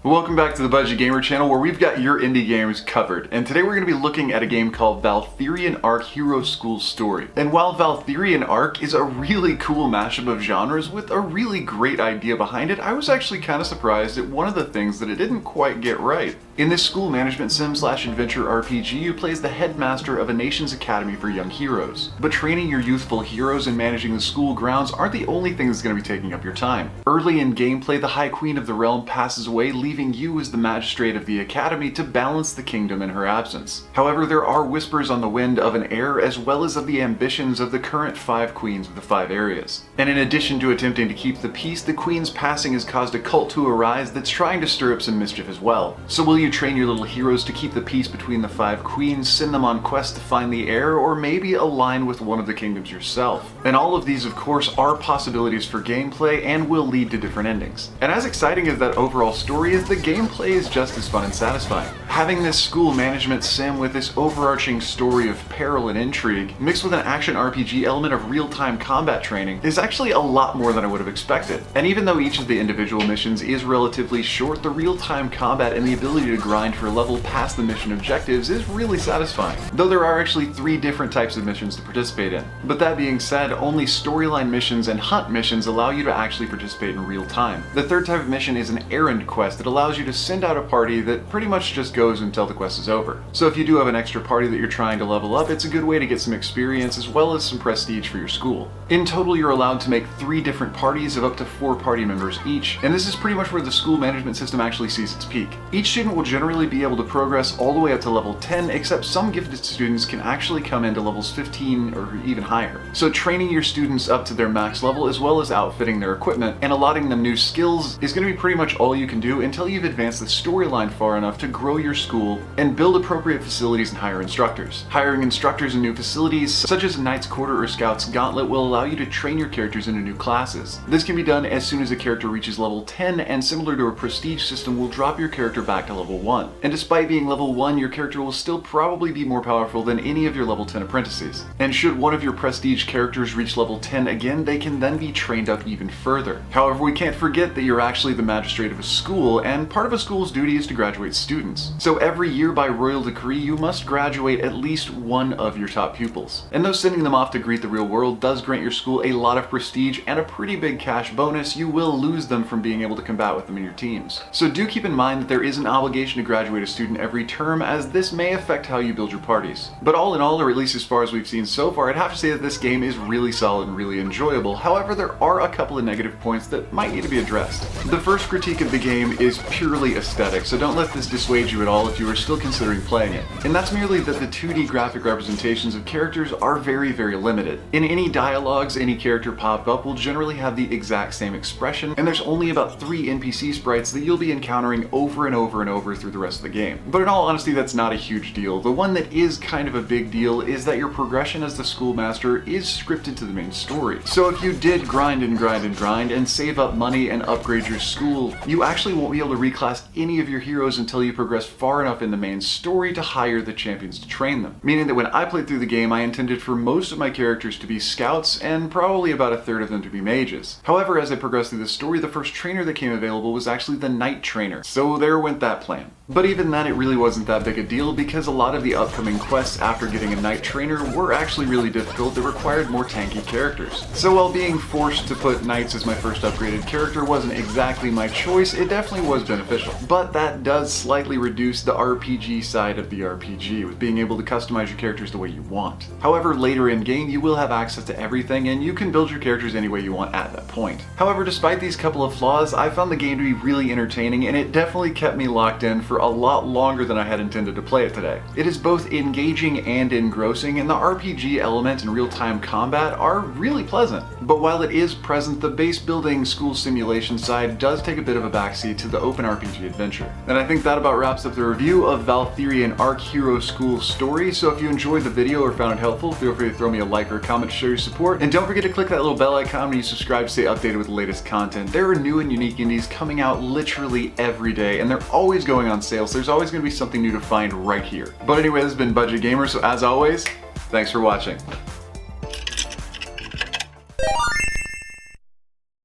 Welcome back to the Budget Gamer channel, where we've got your indie games covered. And today we're going to be looking at a game called Valthirian Arc Hero School Story. And while Valthirian Arc is a really cool mashup of genres with a really great idea behind it, I was actually kind of surprised at one of the things that it didn't quite get right. In this school management sim/adventure RPG, you play as the headmaster of a nation's academy for young heroes. But training your youthful heroes and managing the school grounds aren't the only thing that's going to be taking up your time. Early in gameplay, the High Queen of the realm passes away, leaving you as the magistrate of the academy to balance the kingdom in her absence. However, there are whispers on the wind of an heir, as well as of the ambitions of the current 5 queens of the 5 areas. And in addition to attempting to keep the peace, the queen's passing has caused a cult to arise that's trying to stir up some mischief as well. So will you train your little heroes to keep the peace between the 5 queens, send them on quests to find the heir, or maybe align with one of the kingdoms yourself? And all of these, of course, are possibilities for gameplay and will lead to different endings. And as exciting as that overall story is, the gameplay is just as fun and satisfying. Having this school management sim with this overarching story of peril and intrigue, mixed with an action RPG element of real-time combat training, is actually a lot more than I would have expected. And even though each of the individual missions is relatively short, the real-time combat and the ability to grind for a level past the mission objectives is really satisfying. Though there are actually 3 different types of missions to participate in. But that being said, only storyline missions and hunt missions allow you to actually participate in real time. The 3rd type of mission is an errand quest that allows you to send out a party that pretty much just goes until the quest is over. So if you do have an extra party that you're trying to level up, it's a good way to get some experience as well as some prestige for your school. In total, you're allowed to make 3 different parties of up to 4 party members each, and this is pretty much where the school management system actually sees its peak. Each student will generally be able to progress all the way up to level 10, except some gifted students can actually come into levels 15 or even higher. So training your students up to their max level, as well as outfitting their equipment and allotting them new skills, is going to be pretty much all you can do until you've advanced the storyline far enough to grow your school and build appropriate facilities and hire instructors. Hiring instructors in new facilities, such as a Knight's Quarter or Scout's Gauntlet, will allow you to train your characters into new classes. This can be done as soon as a character reaches level 10, and similar to a prestige system, will drop your character back to level 1. And despite being level 1, your character will still probably be more powerful than any of your level 10 apprentices. And should one of your prestige characters reach level 10 again, they can then be trained up even further. However, we can't forget that you're actually the magistrate of a school, and part of a school's duty is to graduate students. So every year by royal decree, you must graduate at least one of your top pupils. And though sending them off to greet the real world does grant your school a lot of prestige and a pretty big cash bonus, you will lose them from being able to combat with them in your teams. So do keep in mind that there is an obligation to graduate a student every term, as this may affect how you build your parties. But all in all, or at least as far as we've seen so far, I'd have to say that this game is really solid and really enjoyable. However, there are a couple of negative points that might need to be addressed. The first critique of the game is purely aesthetic, so don't let this dissuade you at all if you are still considering playing it. And that's merely that the 2D graphic representations of characters are very limited. In any dialogues any character pop up will generally have the exact same expression, and there's only about 3 NPC sprites that you'll be encountering over and over and over through the rest of the game. But in all honesty, that's not a huge deal. The one that is kind of a big deal is that your progression as the schoolmaster is scripted to the main story. So if you did grind and save up money and upgrade your school, you actually won't be able to reclass any of your heroes until you progress far enough in the main story to hire the champions to train them. Meaning that when I played through the game, I intended for most of my characters to be scouts and probably about a third of them to be mages. However, as I progressed through the story, the first trainer that came available was actually the Knight trainer. So there went that plan. But even then, it really wasn't that big a deal, because a lot of the upcoming quests after getting a Knight trainer were actually really difficult that required more tanky characters. So while being forced to put Knights as my first upgraded character wasn't exactly my choice, it definitely was beneficial. But that does slightly reduce the RPG side of the RPG, with being able to customize your characters the way you want. However, later in game, you will have access to everything, and you can build your characters any way you want at that point. However, despite these couple of flaws, I found the game to be really entertaining, and it definitely kept me locked in for a lot longer than I had intended to play it today. It is both engaging and engrossing, and the RPG element and real-time combat are really pleasant. But while it is present, the base building school simulation side does take a bit of a backseat to the open RPG adventure. And I think that about wraps up the review of Valthirian Arc Hero School Story. So if you enjoyed the video or found it helpful, feel free to throw me a like or a comment to show your support. And don't forget to click that little bell icon when you subscribe to stay updated with the latest content. There are new and unique indies coming out literally every day, and they're always going on sale, so there's always going to be something new to find right here. But anyway, this has been Budget Gamer, so as always, thanks for watching.